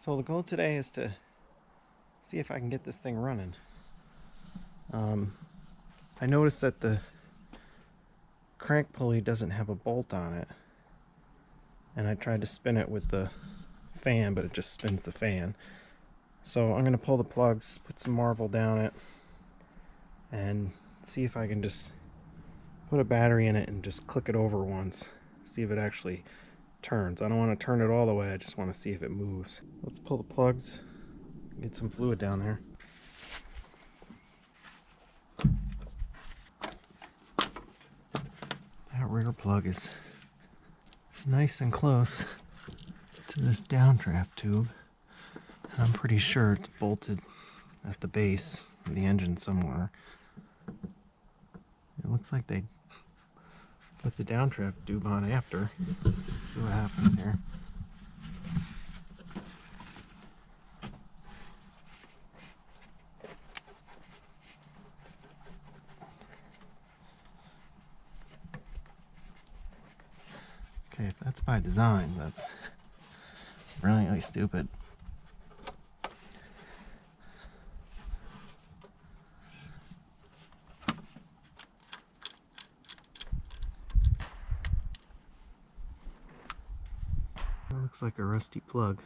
So the goal today is to see if I can get this thing running. I noticed that the crank pulley doesn't have a bolt on it, and I tried to spin it with the fan, but it just spins the fan. So I'm going to pull the plugs, put some Marvel down it, and see if I can just put a battery in it and just click it over once, see if it actually turns. I don't want to turn it all the way, I just want to see if it moves. Let's pull the plugs, get some fluid down there. That rear plug is nice and close to this downdraft tube. And I'm pretty sure it's bolted at the base of the engine somewhere. It looks like they put the downdraft tube on after. Let's see what happens here. Okay, if that's by design, that's brilliantly stupid. Looks like a rusty plug.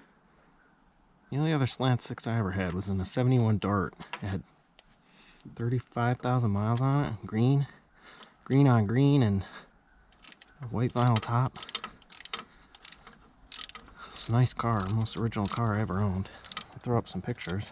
The only other slant 6 I ever had was in a 71 Dart. It had 35,000 miles on it. Green on green, and a white vinyl top. It's a nice car, most original car I ever owned. I'll throw up some pictures.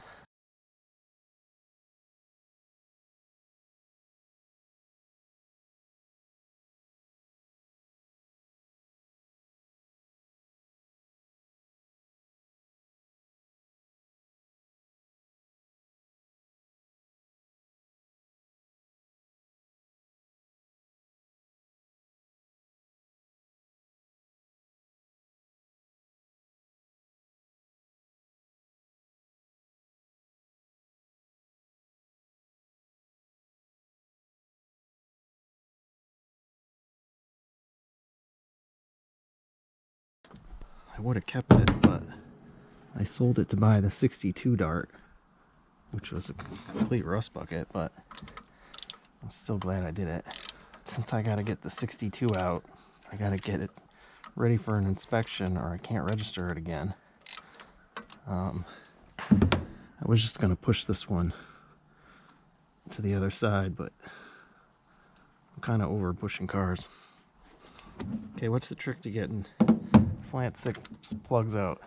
I would have kept it, but I sold it to buy the 62 Dart, which was a complete rust bucket, but I'm still glad I did it. Since I gotta get the 62 out, I gotta get it ready for an inspection or I can't register it again. I was just gonna push this one to the other side, but I'm kind of over pushing cars. Okay, what's the trick to getting slant 6 plugs out?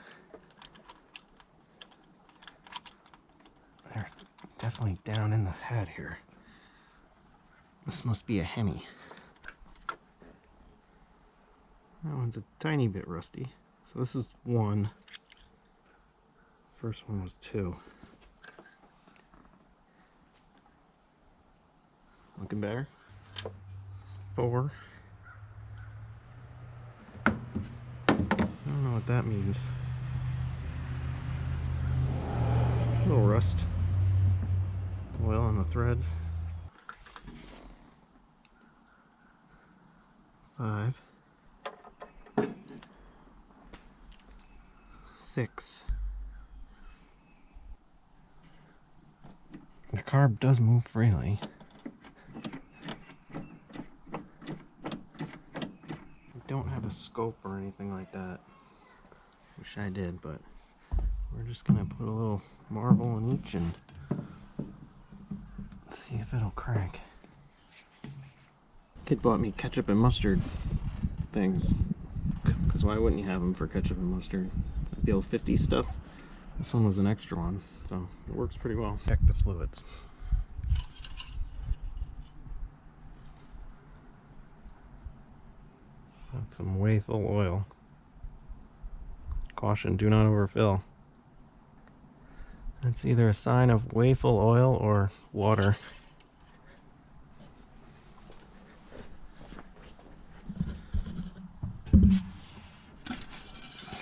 They're definitely down in the head here. This must be a Hemi. That one's a tiny bit rusty. So this is 1. First one was 2. Looking better. 4. I don't know what that means. A little rust. Oil on the threads. 5. 6. The carb does move freely. I don't have a scope or anything like that. Wish I did, but we're just gonna put a little Marvel in each and see if it'll crank. Kid bought me ketchup and mustard things, because why wouldn't you have them for ketchup and mustard? The old 50 stuff. This one was an extra one, so it works pretty well. Check the fluids. Got some way full oil. Caution, do not overfill. It's either a sign of way full oil or water.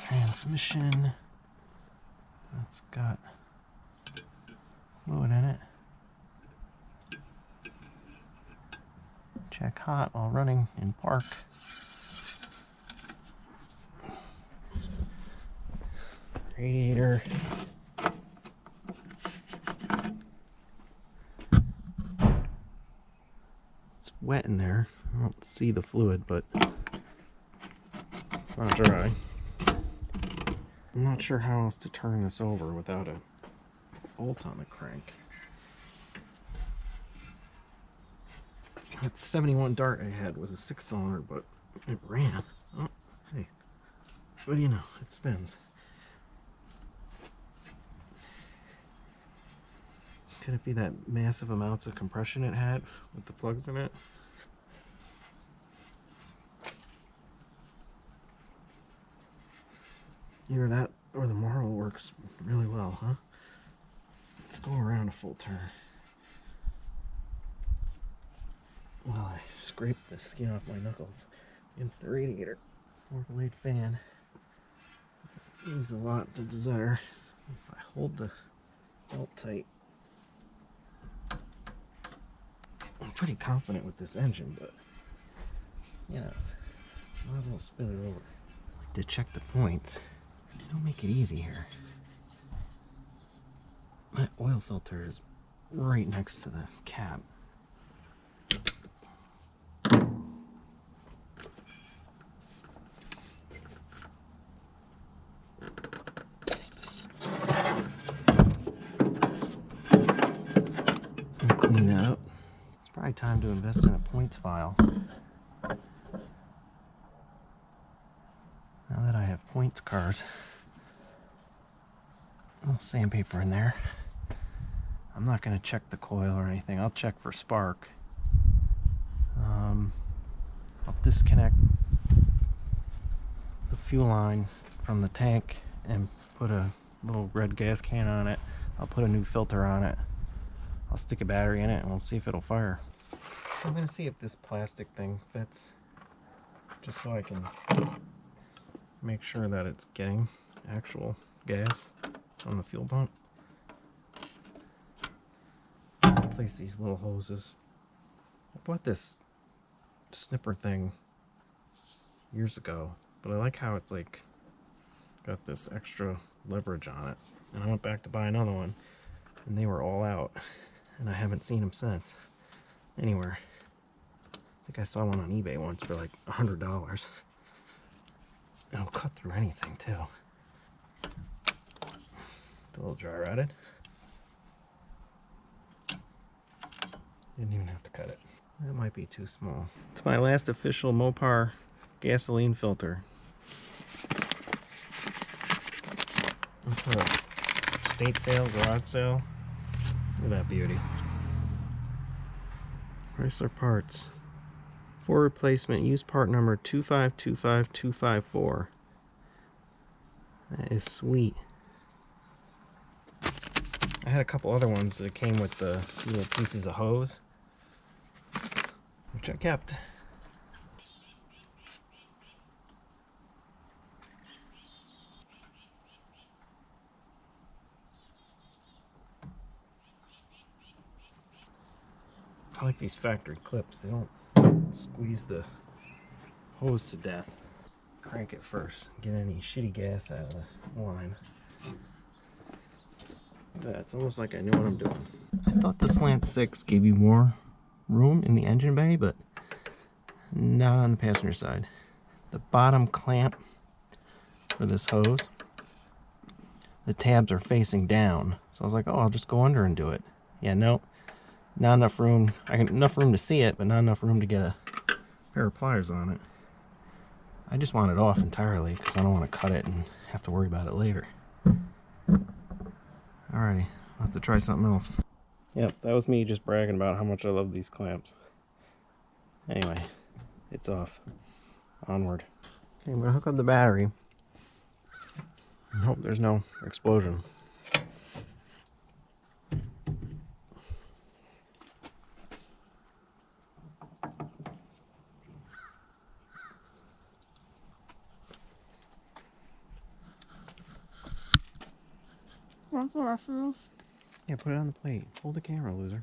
Transmission. That's got fluid in it. Check hot while running in park. Radiator. It's wet in there. I don't see the fluid, but it's not dry. I'm not sure how else to turn this over without a bolt on the crank. That 71 Dart I had was a 6-cylinder, but it ran. Oh, hey. What do you know? It spins. Could it be that massive amounts of compression it had with the plugs in it? Either that or the marble works really well, huh? Let's go around a full turn. Well, I scraped the skin off my knuckles against the radiator. 4-blade fan. This leaves a lot to desire. If I hold the belt tight, I'm pretty confident with this engine, but yeah, might as well spin it over. I like to check the points. Don't make it easy here. My oil filter is right next to the cap. Clean that up. It's probably time to invest in a points file. Now that I have points cars, a little sandpaper in there. I'm not going to check the coil or anything. I'll check for spark. I'll disconnect the fuel line from the tank and put a little red gas can on it. I'll put a new filter on it. I'll stick a battery in it and we'll see if it'll fire. So I'm going to see if this plastic thing fits, just so I can make sure that it's getting actual gas on the fuel pump. Place these little hoses. I bought this snipper thing years ago, but I like how it's like got this extra leverage on it. And I went back to buy another one, and they were all out, and I haven't seen them since anywhere. I think I saw one on eBay once for like $100. It'll cut through anything too. It's a little dry rotted. Didn't even have to cut it. That might be too small. It's my last official Mopar gasoline filter. I'll put a state sale, garage sale. Look at that beauty. Chrysler parts. For replacement, use part number 2525254. That is sweet. I had a couple other ones that came with the little pieces of hose, which I kept. I like these factory clips. They don't squeeze the hose to death. Crank it first. Get any shitty gas out of the line. Yeah, it's almost like I knew what I'm doing. I thought the slant 6 gave you more room in the engine bay, but not on the passenger side. The bottom clamp for this hose, the tabs are facing down. So I was like, oh, I'll just go under and do it. Yeah, no, not enough room. I got enough room to see it, but not enough room to get a pair of pliers on it. I just want it off entirely because I don't want to cut it and have to worry about it later. Alrighty, I'll have to try something else. Yep, that was me just bragging about how much I love these clamps. Anyway, it's off. Onward. Okay, I'm gonna hook up the battery and hope there's no explosion. Yeah, put it on the plate. Hold the camera, loser.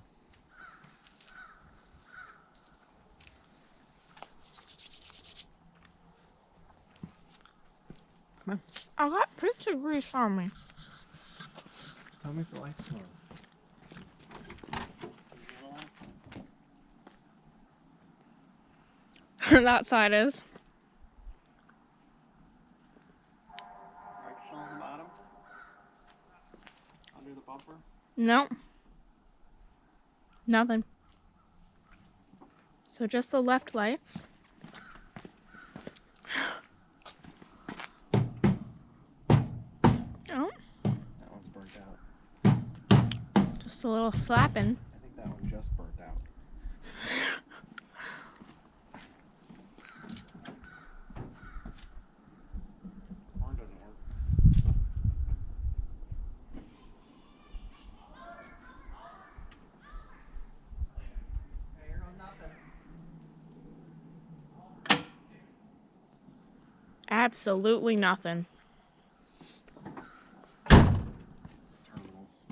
Come on. I got pizza grease on me. Tell me if the light's on. That side is. Directional on the bottom? Under the bumper? No. Nothing. So just the left lights. Oh. That one's burnt out. Just a little slapping. I think that one just burnt out. Horn doesn't work. Hey, here goes nothing. Absolutely nothing. Terminals.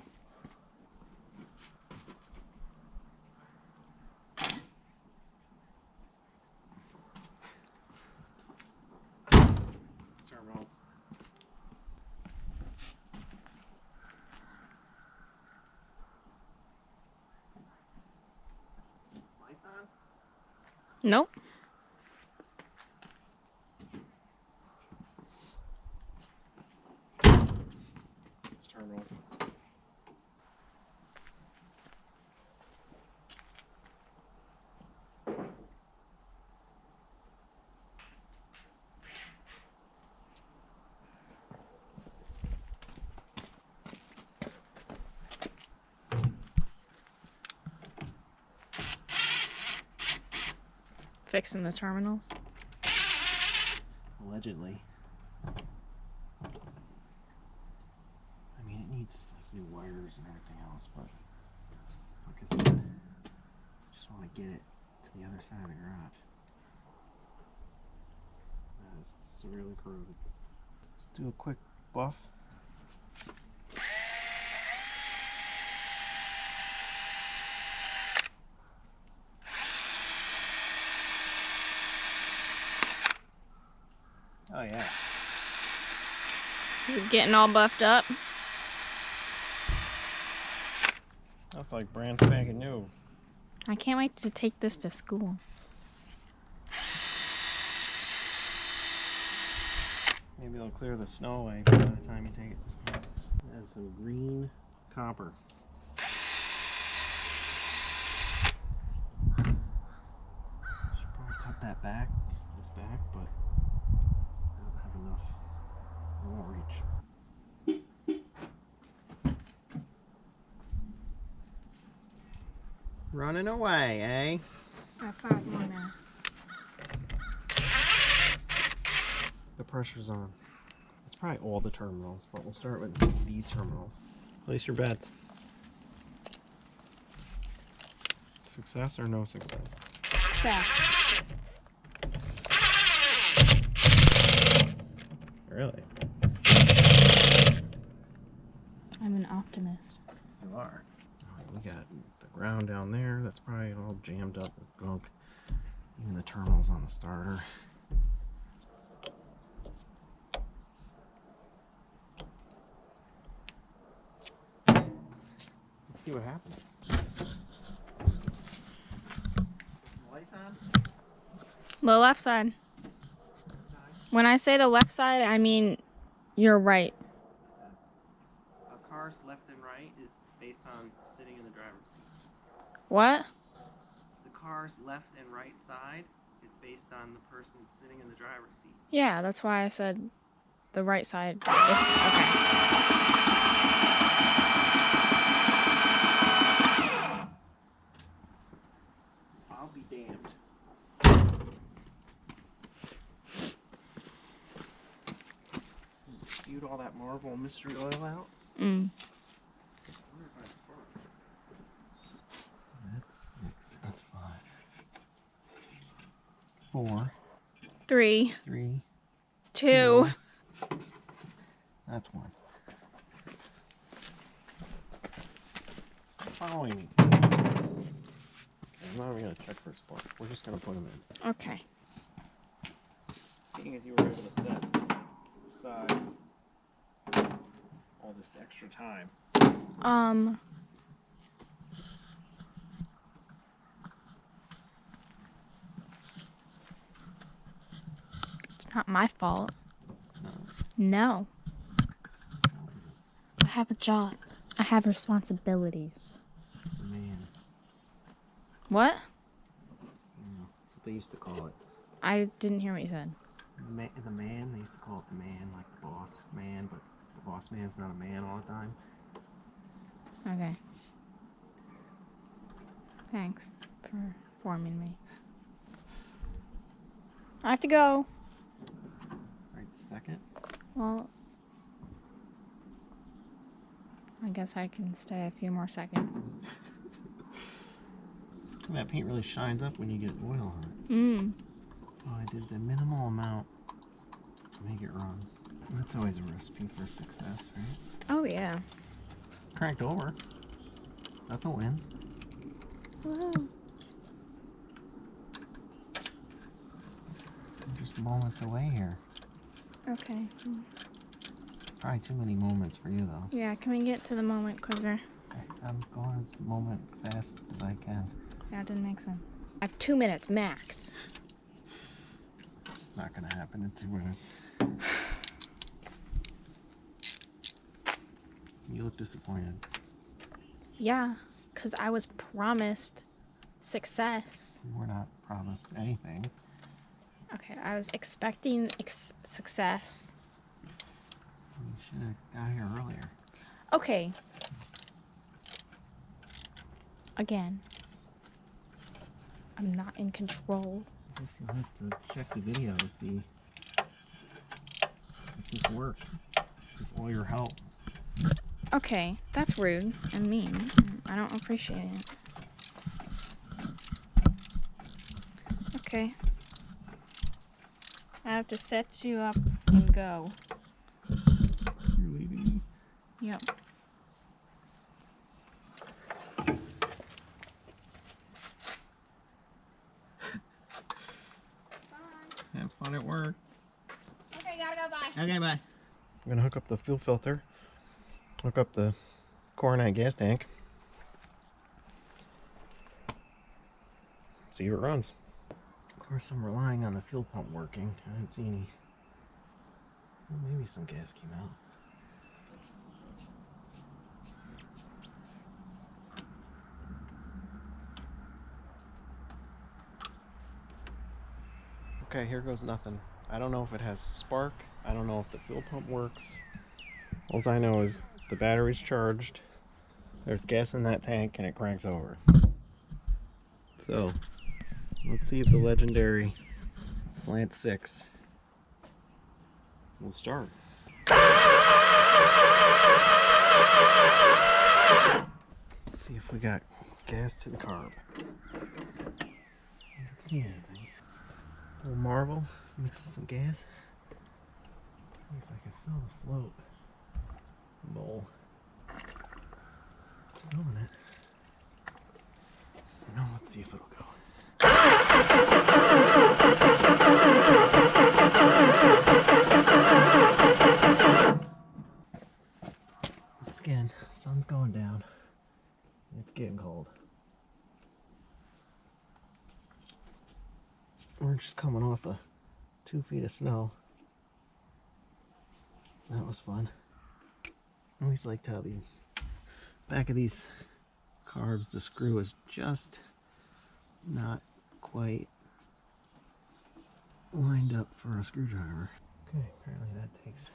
Terminals. Lights on? Nope. It's terminals. Fixing the terminals. Allegedly. I mean, it needs like new wires and everything else, but like I said, I just want to get it to the other side of the garage. That is severely corroded. Let's do a quick buff. Oh yeah. Is it getting all buffed up? That's like brand spanking new. I can't wait to take this to school. Maybe it'll clear the snow away by the time you take it to school. It has some green copper. Should probably cut that back, this back, but I don't have enough. It won't reach. Running away, eh? I have 5 more minutes. The pressure's on. It's probably all the terminals, but we'll start with these terminals. Place your bets. Success or no success? Success. Really? I'm an optimist. You are. We got the ground down there. That's probably all jammed up with gunk. Even the terminals on the starter. Let's see what happens. Lights on? The left side. When I say the left side, I mean you're right. A car's left and right is based on sitting in the driver's seat. What? The car's left and right side is based on the person sitting in the driver's seat. Yeah, that's why I said the right side. Okay. I'll be damned. Spewed all that Marvel mystery oil out. Mm. That's 6. That's 5. 4. 3. 3. 2. That's 1. Stop following me. Okay, I'm not even going to check for a spark. We're just going to put them in. Okay. Seeing as you were able to set the side all this extra time? It's not my fault. No. No. I have a job. I have responsibilities. It's the man. What? That's what they used to call it. I didn't hear what you said. The man, they used to call it the man, like the boss man, but the boss man's not a man all the time. Okay. Thanks for informing me. I have to go. Right this second. Well, I guess I can stay a few more seconds. That paint really shines up when you get oil on it. So I did the minimal amount to make it run. That's always a recipe for success, right? Oh, yeah. Cranked over. That's a win. Woo. I'm just moments away here. Okay. Probably too many moments for you, though. Yeah, can we get to the moment quicker? Okay, I'm going as moment fast as I can. That didn't make sense. I have 2 minutes max. It's not gonna happen in 2 minutes. You look disappointed. Yeah, because I was promised success. We're not promised anything. Okay, I was expecting success. You should have got here earlier. Okay. Again. I'm not in control. I guess you'll have to check the video to see if this worked. With all your help. Okay, that's rude and mean. I don't appreciate it. Okay. I have to set you up and go. You're leaving me. Yep. Have fun at work. Okay, gotta go, bye. Okay, bye. I'm gonna hook up the fuel filter, hook up the Coronite gas tank, see if it runs. Of course, I'm relying on the fuel pump working. I didn't see any. Well, maybe some gas came out. Okay, here goes nothing. I don't know if it has spark. I don't know if the fuel pump works. All I know is the battery's charged. There's gas in that tank and it cranks over. So, let's see if the legendary Slant 6 will start. Let's see if we got gas to the carb. I don't see anything. A little Marvel mixed with some gas. See if I can fill the float bowl. It's filling it. Now let's see if it'll go. Once again, sun's going down. It's getting cold. We're just coming off of 2 feet of snow. That was fun. I always liked how the back of these carbs, the screw is just not quite lined up for a screwdriver. Okay, apparently that takes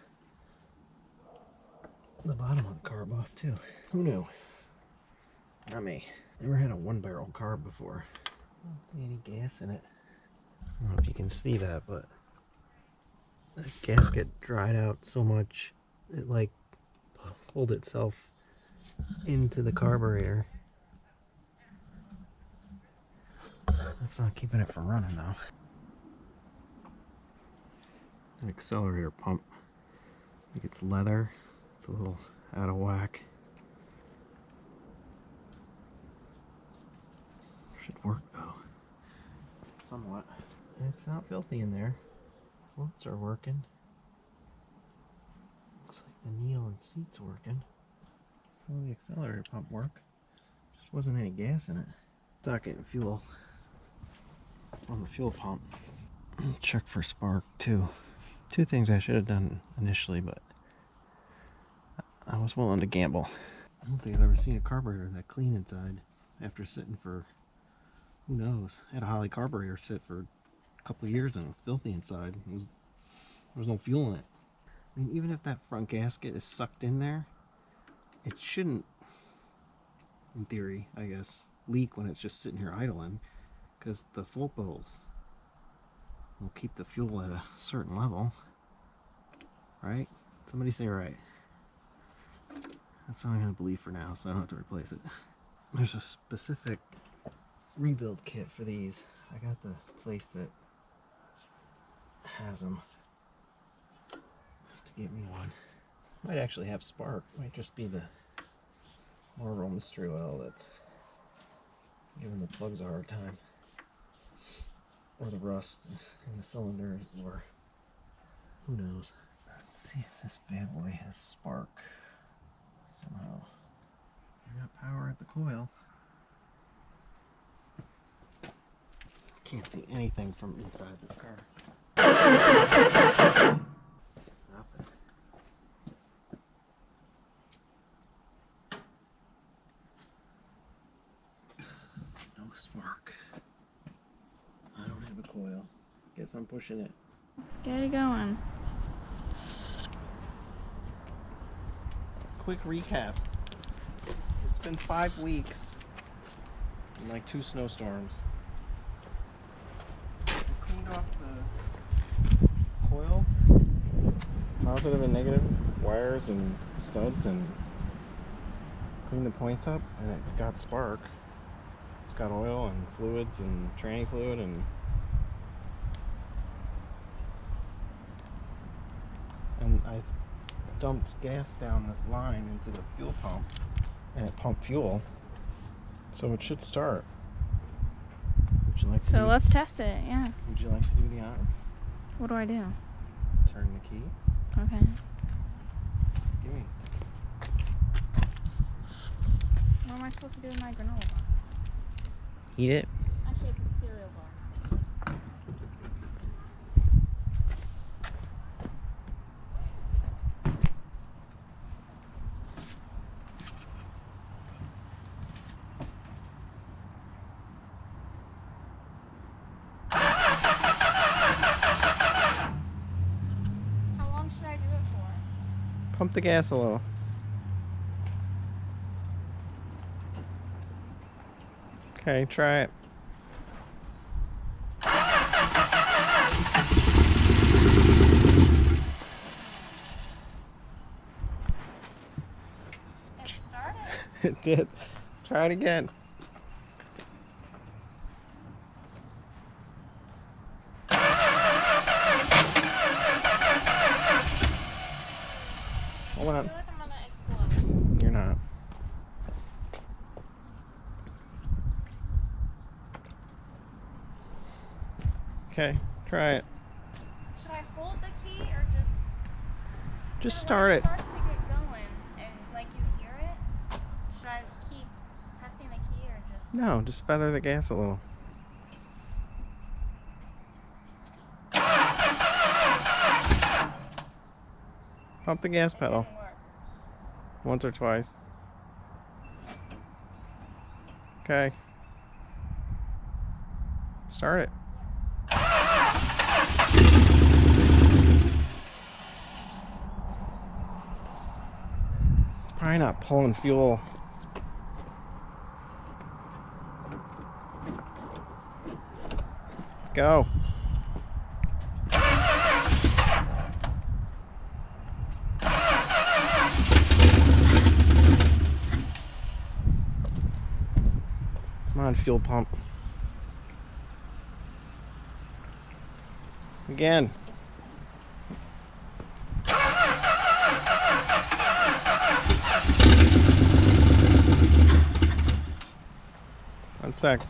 the bottom of the carb off too. Who knew? Not me. Never had a 1-barrel carb before. I don't see any gas in it. I don't know if you can see that, but the gasket dried out so much it like pulled itself into the carburetor. That's not keeping it from running though. An accelerator pump. I think it's leather. It's a little out of whack. Should work though. Somewhat. It's not filthy in there. Floats are working. Looks like the needle and seat's working. So the accelerator pump work. Just wasn't any gas in it. It's not getting fuel on the fuel pump. Check for spark too. Two things I should have done initially, but I was willing to gamble. I don't think I've ever seen a carburetor that clean inside after sitting for, who knows. I had a Holly carburetor sit for a couple of years and it was filthy inside. There was no fuel in it. I mean, even if that front gasket is sucked in there, it shouldn't, in theory, I guess, leak when it's just sitting here idling, because the float bowls will keep the fuel at a certain level, right? Somebody say right. That's what I'm going to believe for now, so I don't have to replace it. There's a specific rebuild kit for these. I got the place that has them to get me one. Might actually have spark. Might just be the Marlboro mystery oil that's giving the plugs a hard time. Or the rust in the cylinder, or who knows. Let's see if this bad boy has spark somehow. I got power at the coil. Can't see anything from inside this car. Nothing. No spark. I don't have a coil. Guess I'm pushing it. Get it going. Quick recap. It's been 5 weeks and like 2 snowstorms. I cleaned off the coil, positive and negative wires and studs, and cleaned the points up, and it got spark. It's got oil and fluids and tranny fluid, and I dumped gas down this line into the fuel pump, and it pumped fuel, so it should start. Would you like to So let's test it, yeah. Would you like to do the honors? What do I do? Turn the key. Okay. Give me. What am I supposed to do with my granola bar? Eat it. Actually, it's a cereal bar. How long should I do it for? Pump the gas a little. Okay, try it. It started. It did. Try it again. Hold I on. feel like I'm gonna explode. You're not. Okay, try it. Should I hold the key or Just when start it it. starts to get going and like you hear it, should I keep pressing the key or just? No, just feather the gas a little. Pump the gas pedal Didn't work. once or twice. Okay. Start it. It's probably not pulling fuel. Go. Come on, fuel pump. Again. One sec.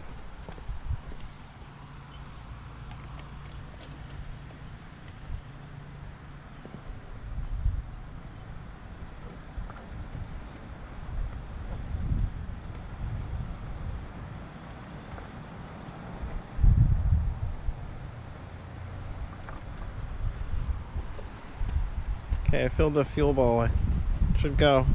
Okay, I filled the fuel bowl. I should go.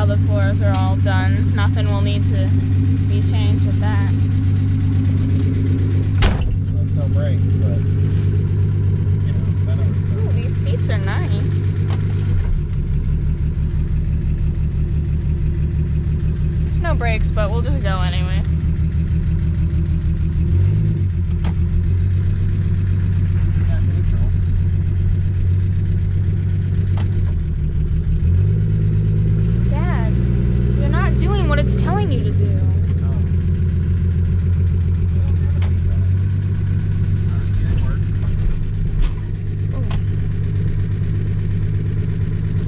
The floors are all done. Nothing will need to be changed with that. There's no brakes, but you know, that never starts. Ooh, these seats are nice. There's no brakes, but we'll just go anyways. What it's telling you to do.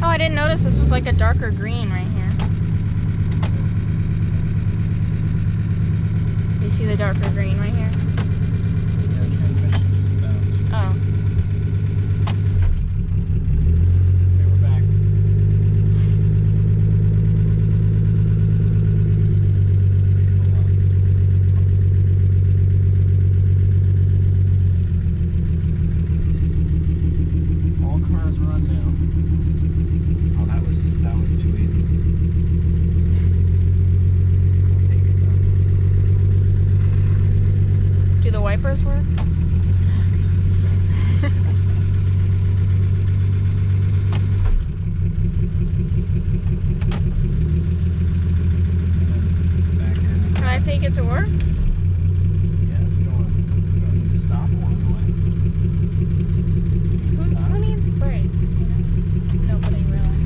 Oh, I didn't notice this was like a darker green right here. Do you see the darker green right here? Yeah, transmission just stopped. Oh. Okay, we're back. Wipers work? Can I take it to work? Yeah, you don't need to stop along the way. Who needs brakes? You know? Nobody really.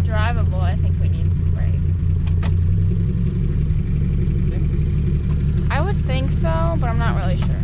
drivable, I think we need some brakes. I would think so, but I'm not really sure.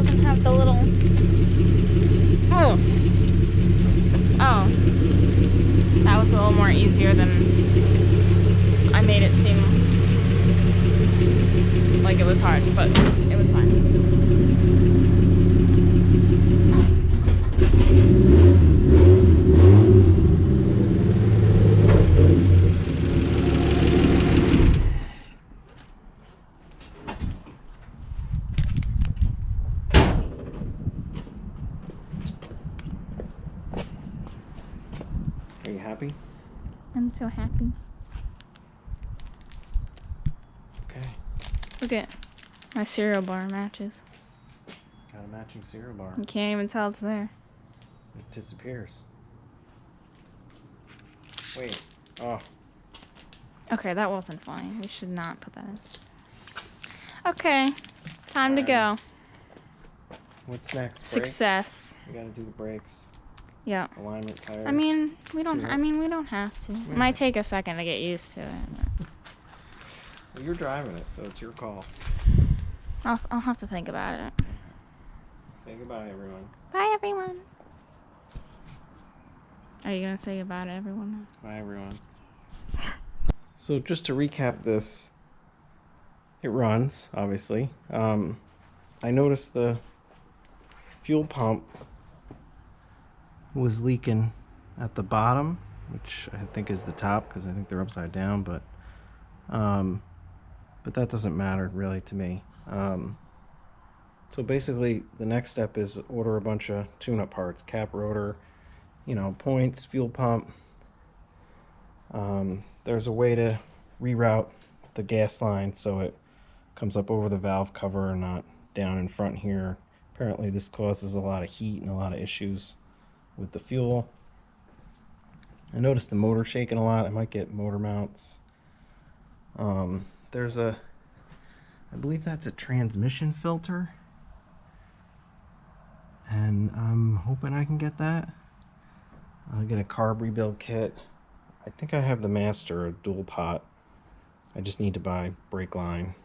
doesn't have the little... Oh! Oh. That was a little more easier than I made it seem like it was hard, but it was fine. Are you happy? I'm so happy. Okay. Look at my cereal bar matches. Got a matching cereal bar. You can't even tell it's there. It disappears. Wait. Oh. Okay, that wasn't funny. We should not put that in. Okay, time to go. What's next? Brakes? Success. We gotta do the brakes. Yeah. Alignment, tires. I mean, we don't. Tune up. I mean, we don't have to. It might take a second to get used to it. Well, you're driving it, so it's your call. I'll have to think about it. Say goodbye, everyone. Bye, everyone. Are you gonna say goodbye to everyone? Bye, everyone. So just to recap this, it runs, obviously. I noticed the fuel pump was leaking at the bottom, which I think is the top because I think they're upside down, but that doesn't matter really to me. So basically the next step is order a bunch of tune-up parts, cap rotor, points, fuel pump. There's a way to reroute the gas line so it comes up over the valve cover and not down in front here. Apparently this causes a lot of heat and a lot of issues with the fuel. I noticed the motor shaking a lot. I might get motor mounts. There's I believe that's a transmission filter, and I'm hoping I can get that. I'll get a carb rebuild kit. I think I have the master, a dual pot. I just need to buy brake line.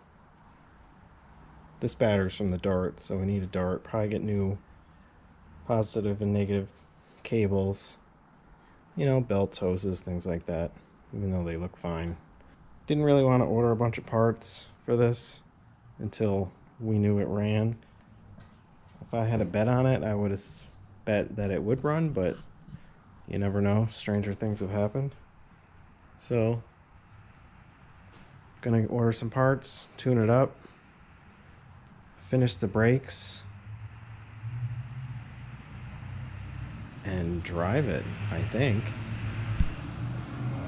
This battery's from the Dart, so we need a Dart. Probably get new positive and negative cables. Belts, hoses, things like that, even though they look fine. Didn't really want to order a bunch of parts for this until we knew it ran. If I had a bet on it, I would have bet that it would run, but you never know. Stranger things have happened. So, gonna order some parts, tune it up, finish the brakes, and drive it, I think.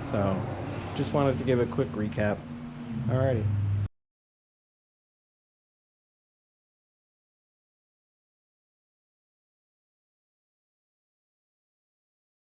So, just wanted to give a quick recap. Alrighty.